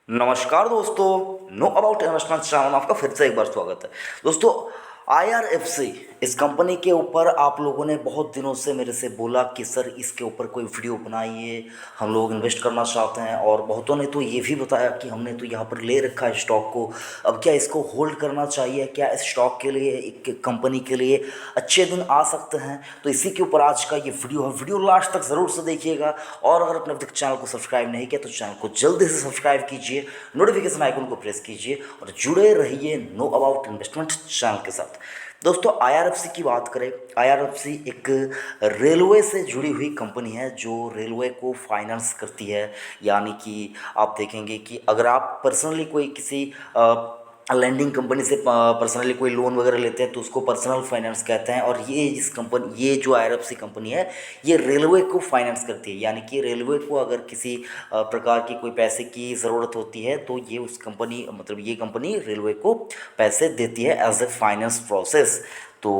नमस्कार दोस्तों। Know about investment channel में आपका फिर से एक बार स्वागत है। दोस्तों, आईआरएफसी इस कंपनी के ऊपर आप लोगों ने बहुत दिनों से मेरे से बोला कि सर इसके ऊपर कोई वीडियो बनाइए, हम लोग इन्वेस्ट करना चाहते हैं। और बहुतों ने तो ये भी बताया कि हमने तो यहाँ पर ले रखा है स्टॉक को, अब क्या इसको होल्ड करना चाहिए, क्या इस स्टॉक के लिए, एक कंपनी के लिए अच्छे दिन आ सकते हैं। तो इसी के ऊपर आज का ये वीडियो है। वीडियो लास्ट तक ज़रूर से देखिएगा। और अगर अपने अभी तक चैनल को सब्सक्राइब नहीं किया तो चैनल को जल्दी से सब्सक्राइब कीजिए, नोटिफिकेशन आइकन को प्रेस कीजिए और जुड़े रहिए नो अबाउट इन्वेस्टमेंट चैनल के साथ। दोस्तों, आईआरएफसी की बात करें, आईआरएफसी एक रेलवे से जुड़ी हुई कंपनी है जो रेलवे को फाइनेंस करती है। यानी कि आप देखेंगे कि अगर आप पर्सनली कोई किसी लैंडिंग कंपनी से पर्सनली कोई लोन वगैरह लेते हैं तो उसको पर्सनल फाइनेंस कहते हैं। और ये जो आईआरएफसी कंपनी है, ये रेलवे को फाइनेंस करती है। यानी कि रेलवे को अगर किसी प्रकार की कोई पैसे की ज़रूरत होती है तो ये उस कंपनी मतलब ये कंपनी रेलवे को पैसे देती है एज ए फाइनेंस प्रोसेस। तो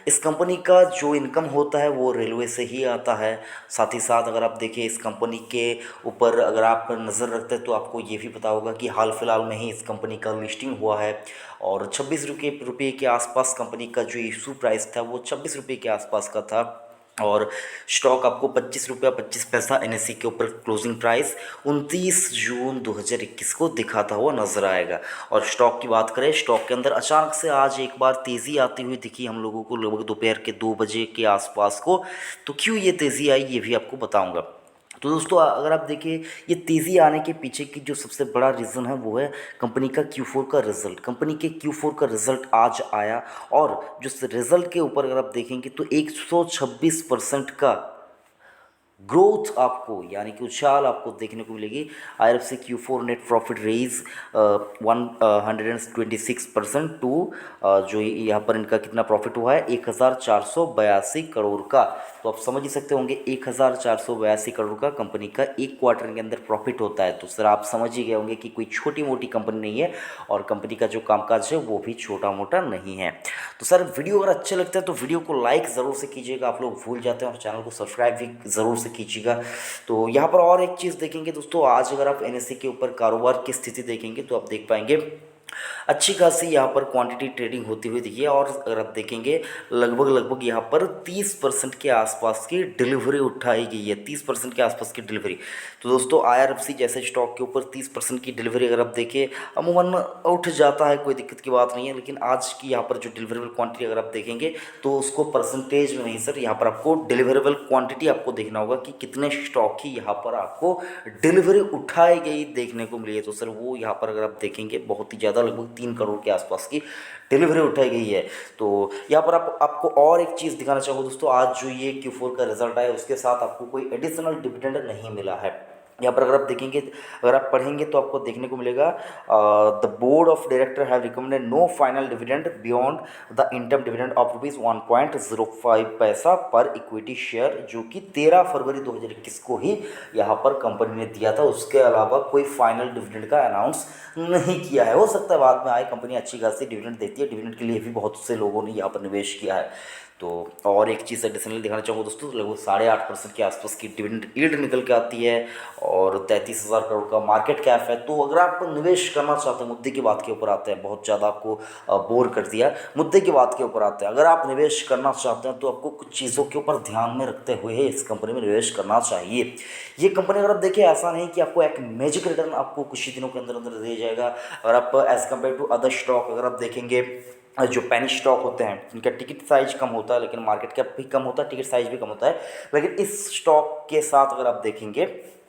इस कंपनी का जो इनकम होता है वो रेलवे से ही आता है। साथ ही साथ अगर आप देखें इस कंपनी के ऊपर अगर आप नज़र रखते हैं तो आपको ये भी पता होगा कि हाल फिलहाल में ही इस कंपनी का लिस्टिंग हुआ है। और 26 रुपये के आसपास कंपनी का जो इशू प्राइस था वो 26 रुपये के आसपास का था। और स्टॉक आपको 25 रुपया 25 पैसा एनएससी के ऊपर क्लोजिंग प्राइस 29 जून 2021 को दिखाता हुआ नजर आएगा। और स्टॉक की बात करें, स्टॉक के अंदर अचानक से आज एक बार तेज़ी आती हुई दिखी हम लोगों को लगभग दोपहर के 2 बजे के आसपास को। तो क्यों ये तेज़ी आई ये भी आपको बताऊंगा। तो दोस्तों, अगर आप देखिए ये तेज़ी आने के पीछे की जो सबसे बड़ा रीज़न है वो है कंपनी का Q4 का रिज़ल्ट। कंपनी के Q4 का रिज़ल्ट आज आया और जो रिज़ल्ट के ऊपर अगर आप देखेंगे तो 126% का ग्रोथ आपको यानी कि उछाल आपको देखने को मिलेगी। IRFC Q4 net profit rise 126% to जो यहाँ पर इनका कितना प्रॉफिट हुआ है 1482 करोड़ का। तो आप समझ ही सकते होंगे 1482 करोड़ का कंपनी का एक क्वार्टर के अंदर प्रॉफिट होता है। तो सर आप समझ ही गए होंगे कि कोई छोटी मोटी कंपनी नहीं है और कंपनी का जो कामकाज है वो भी छोटा मोटा नहीं है। तो सर वीडियो अगर अच्छे लगते हैं तो वीडियो को लाइक ज़रूर से कीजिएगा, आप लोग भूल जाते हैं, और चैनल को सब्सक्राइब भी ज़रूर से कीजिएगा। तो यहाँ पर और एक चीज़ देखेंगे दोस्तों, आज अगर आप एनएससी के ऊपर कारोबार की स्थिति देखेंगे तो आप देख पाएंगे अच्छी खासी यहाँ पर क्वांटिटी ट्रेडिंग होती हुई दिखी है। और अगर आप देखेंगे लगभग लगभग यहाँ पर 30% के आसपास की डिलीवरी उठाई गई है, 30% के आसपास की डिलीवरी। तो दोस्तों, आईआरएफसी जैसे स्टॉक के ऊपर 30% की डिलीवरी अगर आप देखें अमूमन उठ जाता है, कोई दिक्कत की बात नहीं है। लेकिन आज की यहाँ पर जो डिलीवरेबल क्वांटिटी अगर आप देखेंगे तो उसको परसेंटेज में नहीं सर, यहाँ पर आपको डिलीवरेबल क्वांटिटी आपको देखना होगा कि कितने स्टॉक की यहाँ पर आपको डिलीवरी उठाई गई देखने को मिली है। तो सर वो यहाँ पर अगर आप देखेंगे बहुत ही ज़्यादा लगभग 3 करोड़ के आसपास की डिलीवरी उठाई गई है। तो यहाँ पर आपको और एक चीज़ दिखाना चाहूँगा दोस्तों, आज जो ये Q4 का रिजल्ट आया उसके साथ आपको कोई एडिशनल डिविडेंड नहीं मिला है। यहाँ पर अगर आप देखेंगे, अगर आप पढ़ेंगे तो आपको देखने को मिलेगा the board of director have recommended no final dividend beyond the interim dividend of ₹1.05 per equity share, जो कि 13 फरवरी 2021 को ही यहाँ पर कंपनी ने दिया था। उसके अलावा कोई फाइनल डिविडेंड का अनाउंस नहीं किया है। हो सकता है बाद में आए, कंपनी अच्छी खासी डिविडेंड देती है, डिविडेंड के लिए भी बहुत से लोगों ने यहाँ पर निवेश किया है। तो और एक चीज़ एडिशनली दिखाना चाहूँगा दोस्तों, लगभग 8.5% के आसपास की डिविडेंड यील्ड निकल के आती है और 33,000 करोड़ का मार्केट कैप है। तो अगर आप निवेश करना चाहते हैं, मुद्दे की बात के ऊपर आते हैं, बहुत ज़्यादा आपको बोर कर दिया, मुद्दे की बात के ऊपर आते हैं। अगर आप निवेश करना चाहते हैं तो आपको कुछ चीज़ों के ऊपर ध्यान में रखते हुए इस कंपनी में निवेश करना चाहिए। ये कंपनी अगर आप देखिए, ऐसा नहीं कि आपको एक मैजिक रिटर्न आपको कुछ ही दिनों के अंदर अंदर दिया जाएगा। अगर आप as compare to other stock अगर आप देखेंगे, जो पेनी स्टॉक होते हैं इनका टिकट साइज कम होता है लेकिन मार्केट कैप भी कम होता है, टिकट साइज भी कम होता है। लेकिन इस स्टॉक के साथ अगर आप देखेंगे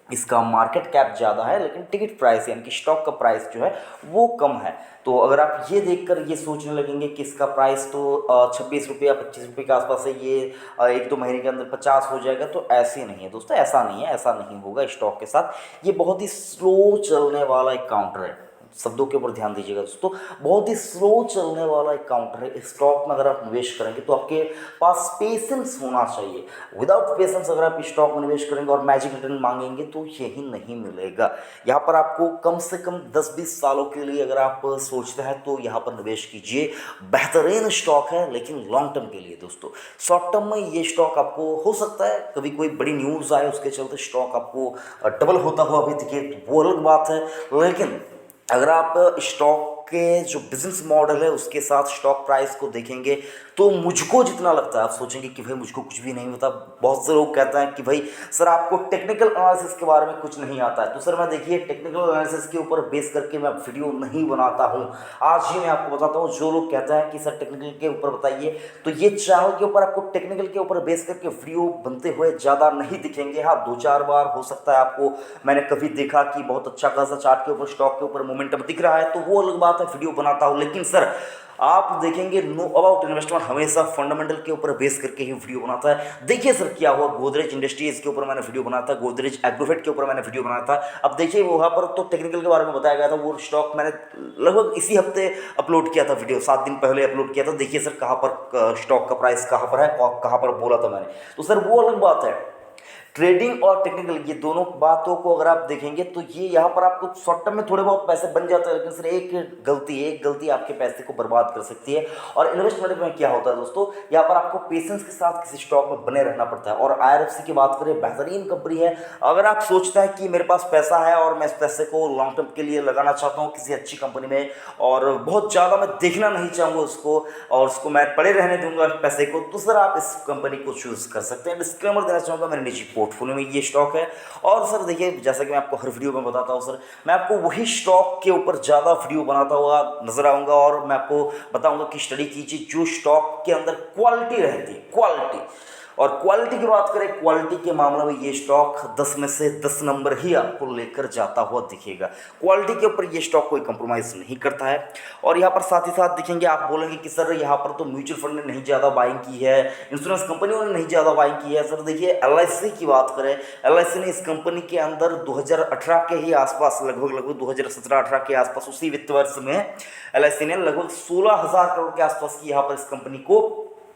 इसका मार्केट कैप ज़्यादा है लेकिन टिकट प्राइस यानी कि स्टॉक का प्राइस जो है वो कम है। तो अगर आप ये देखकर ये सोचने लगेंगे कि इसका प्राइस तो 26 रुपये या 25 रुपये के आसपास है, ये 1-2 महीने के अंदर 50 हो जाएगा, तो ऐसे नहीं है दोस्तों, ऐसा नहीं है, ऐसा नहीं होगा स्टॉक के साथ। ये बहुत ही स्लो चलने वाला एक काउंटर है। शब्दों के ऊपर ध्यान दीजिएगा दोस्तों। बहुत ही स्लो चलने वाला एक काउंटर है। इस स्टॉक में अगर आप निवेश करेंगे तो आपके पास पेशेंस होना चाहिए। विदाउट पेशेंस अगर आप स्टॉक में निवेश करेंगे और मैजिक रिटर्न मांगेंगे तो यही नहीं मिलेगा। यहाँ पर आपको कम से कम 10-20 सालों के लिए अगर आप सोचते हैं तो यहाँ पर निवेश कीजिए। बेहतरीन स्टॉक है लेकिन लॉन्ग टर्म के लिए दोस्तों। शॉर्ट टर्म में ये स्टॉक आपको हो सकता है कभी कोई बड़ी न्यूज़ आए उसके चलते स्टॉक आपको डबल होता हुआ अभी दिखे तो वो अलग बात है। लेकिन अगर आप स्टॉक के जो बिजनेस मॉडल है उसके साथ स्टॉक प्राइस को देखेंगे तो मुझको जितना लगता है, आप सोचेंगे कि भाई मुझको कुछ भी नहीं होता। बहुत से लोग कहते हैं कि भाई सर आपको टेक्निकल एनालिसिस के बारे में कुछ नहीं आता है। तो सर मैं देखिए टेक्निकल एनालिसिस के ऊपर बेस करके मैं वीडियो नहीं बनाता हूँ। आज ही मैं आपको बताता हूँ, जो लोग कहते हैं कि सर टेक्निकल के ऊपर बताइए, तो ये चैनल के ऊपर आपको टेक्निकल के ऊपर बेस करके वीडियो बनते हुए ज़्यादा नहीं दिखेंगे। हाँ 2-4 बार हो सकता है आपको मैंने कभी देखा कि बहुत अच्छा खासा चार्ट के ऊपर स्टॉक के ऊपर मोमेंटम दिख रहा है तो वो अलग बात है, वीडियो बनाता हूँ। लेकिन सर आप देखेंगे नो अबाउट इन्वेस्टमेंट हमेशा फंडामेंटल के ऊपर बेस करके ही वीडियो बनाता है। देखिए सर क्या हुआ, गोदरेज इंडस्ट्रीज के ऊपर मैंने वीडियो बनाया था, गोदरेज एग्रोवेट के ऊपर मैंने वीडियो बनाया था। अब देखिए वहाँ पर तो टेक्निकल के बारे में बताया गया था, वो स्टॉक मैंने लगभग इसी हफ्ते अपलोड किया था वीडियो, 7 दिन पहले अपलोड किया था। देखिए सर कहाँ पर स्टॉक का प्राइस कहाँ पर है, कहाँ पर बोला था मैंने। तो सर वो अलग बात है। ट्रेडिंग और टेक्निकल ये दोनों बातों को अगर आप देखेंगे तो ये यहाँ पर आपको शॉर्ट टर्म में थोड़े बहुत पैसे बन जाते हैं, लेकिन सिर्फ एक गलती आपके पैसे को बर्बाद कर सकती है। और इन्वेस्टमेंट में क्या होता है दोस्तों, यहाँ पर आपको पेशेंस के साथ किसी स्टॉक में बने रहना पड़ता है। और IRFC की बात करें, बेहतरीन कंपनी है। अगर आप सोचते हैं कि मेरे पास पैसा है और मैं इस पैसे को लॉन्ग टर्म के लिए लगाना चाहता हूँ किसी अच्छी कंपनी में और बहुत ज़्यादा मैं देखना नहीं चाहूँगा उसको और उसको मैं पड़े रहने दूंगा पैसे को, तो सर आप इस कंपनी को चूज़ कर सकते हैं। डिस्क्लेमर देना चाहूँगा, मेरे निजी पोर्टफोलियो में ये स्टॉक है। और सर देखिए जैसा कि मैं आपको हर वीडियो में बताता हूँ सर, मैं आपको वही स्टॉक के ऊपर ज़्यादा वीडियो बनाता हुआ नजर आऊँगा और मैं आपको बताऊँगा कि स्टडी कीजिए जो स्टॉक के अंदर क्वालिटी रहती है, क्वालिटी। और क्वालिटी की बात करें, क्वालिटी के मामले में ये स्टॉक 10 में से 10 नंबर ही आपको लेकर जाता हुआ दिखेगा। क्वालिटी के ऊपर ये स्टॉक कोई कंप्रोमाइज़ नहीं करता है। और यहाँ पर साथ ही साथ देखेंगे, आप बोलेंगे कि सर यहाँ पर तो म्यूचुअल फंड ने नहीं ज़्यादा बाइंग की है, इंश्योरेंस कंपनियों ने नहीं ज़्यादा बाइंग की है। सर देखिए LIC की बात करें, LIC ने इस कंपनी के अंदर 2018 के ही आसपास, लगभग 2017-18 के आसपास, उसी वित्त वर्ष में LIC ने लगभग 16,000 करोड़ के आसपास की यहाँ पर इस कंपनी को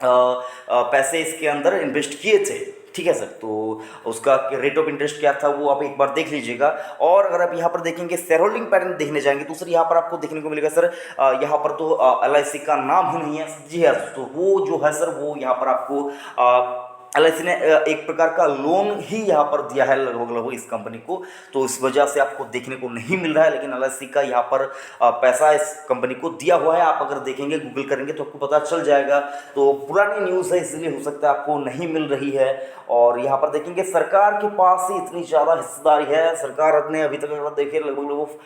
पैसे इसके अंदर इन्वेस्ट किए थे। ठीक है सर, तो उसका रेट ऑफ इंटरेस्ट क्या था वो आप एक बार देख लीजिएगा। और अगर आप यहाँ पर देखेंगे शेयर होल्डिंग पैटर्न देखने जाएंगे तो सर यहाँ पर आपको देखने को मिलेगा सर, यहाँ पर तो LIC का नाम ही नहीं है। जी हाँ, तो वो जो है सर वो यहाँ पर आपको LIC ने एक प्रकार का लोन ही यहाँ पर दिया है लगभग इस कंपनी को, तो इस वजह से आपको देखने को नहीं मिल रहा है। लेकिन LIC का यहाँ पर पैसा इस कंपनी को दिया हुआ है। आप अगर देखेंगे, गूगल करेंगे तो आपको पता चल जाएगा। तो पुरानी न्यूज़ है इसलिए हो सकता है आपको नहीं मिल रही है। और यहाँ पर देखेंगे सरकार के पास ही इतनी ज़्यादा हिस्सेदारी है। सरकार ने अभी तक अगर देखिए लगभग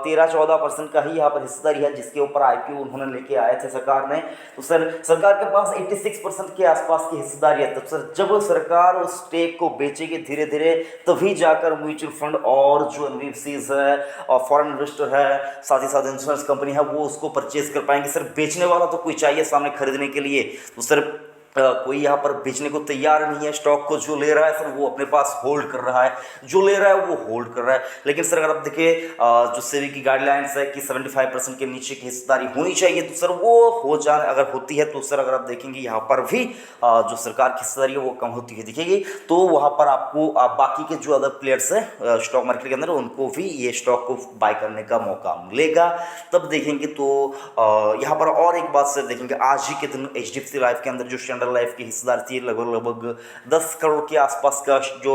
13-14% का ही यहाँ पर हिस्सेदारी है जिसके ऊपर IPO उन्होंने लेके आए थे सरकार ने। तो सर सरकार के पास 86% के आसपास की हिस्सेदारी है। तो सर जब सरकार उस स्टेक को बेचेगी धीरे धीरे, तभी जाकर म्यूचुअल फंड और जो NBFCs है और फॉरेन इन्वेस्टर है, साथ ही साथ इंश्योरेंस कंपनी है, वो उसको परचेज कर पाएंगे। सर बेचने वाला तो कोई चाहिए सामने खरीदने के लिए। तो सर कोई यहाँ पर बेचने को तैयार नहीं है स्टॉक को। जो ले रहा है सर वो अपने पास होल्ड कर रहा है, जो ले रहा है वो होल्ड कर रहा है। लेकिन सर अगर आप देखिए जो सेबी की गाइडलाइंस है कि 75% के नीचे की हिस्सेदारी होनी चाहिए, तो सर वो हो जाए, अगर होती है तो सर अगर आप देखेंगे यहाँ पर भी जो सरकार की हिस्सेदारी है वो कम होती हुई दिखेगी। तो वहाँ पर आपको बाकी के जो अदर प्लेयर्स हैं स्टॉक मार्केट के अंदर, उनको भी ये स्टॉक को बाय करने का मौका मिलेगा। तब देखेंगे तो यहाँ पर और एक बात सर देखेंगे, आज ही के दिन HDFC लाइफ के अंदर जो स्टैंडर्ड लाइफ की हिस्सेदारी थी लगभग 10 करोड़ के आसपास का जो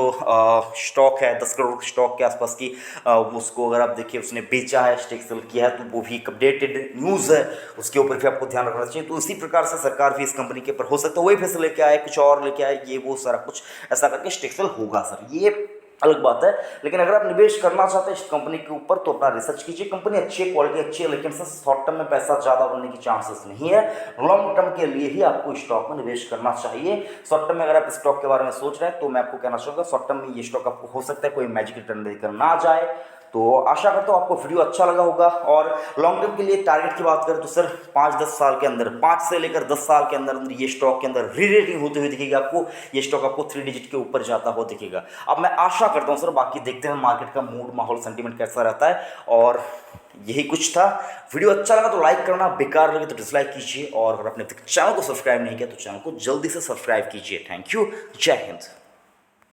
स्टॉक है, 10 करोड़ स्टॉक के आसपास की, उसको अगर आप देखिए उसने बेचा है, स्टेक सेल किया है, तो वो भी एक अपडेटेड न्यूज़ है, उसके ऊपर भी आपको ध्यान रखना चाहिए। तो इसी प्रकार से सरकार भी इस कंपनी के ऊपर हो सकता है वही फैसले लेके आए, कुछ और लेके आए, ये वो सारा कुछ ऐसा करके स्टेक सेल होगा सर, ये अलग बात है। लेकिन अगर आप निवेश करना चाहते हैं इस कंपनी के ऊपर तो अपना रिसर्च कीजिए। कंपनी अच्छी है, क्वालिटी अच्छी है, लेकिन सर शॉर्ट टर्म में पैसा ज़्यादा बनने की चांसेस नहीं है। लॉन्ग टर्म के लिए ही आपको स्टॉक में निवेश करना चाहिए। शॉर्ट टर्म में अगर आप स्टॉक के बारे में सोच रहे हैं तो मैं आपको कहना चाहूँगा शॉर्ट टर्म में ये स्टॉक आपको हो सकता है कोई मैजिक रिटर्न देकर ना जाए। तो आशा करता हूँ आपको वीडियो अच्छा लगा होगा। और लॉन्ग टर्म के लिए टारगेट की बात करें तो सर 5-10 साल के अंदर, 5 से लेकर 10 साल के अंदर ये स्टॉक के अंदर री रेटिंग होते हुए दिखेगी आपको। ये स्टॉक आपको 3 डिजिट के ऊपर जाता हुआ दिखेगा। अब मैं आशा करता हूँ सर, बाकी देखते हैं मार्केट का मूड, माहौल, सेंटीमेंट कैसा रहता है। और यही कुछ था। वीडियो अच्छा लगा तो लाइक करना, बेकार लगे तो डिसलाइक कीजिए, और अगर आपने चैनल को सब्सक्राइब नहीं किया तो चैनल को जल्दी से सब्सक्राइब कीजिए। Thank you. जय हिंद।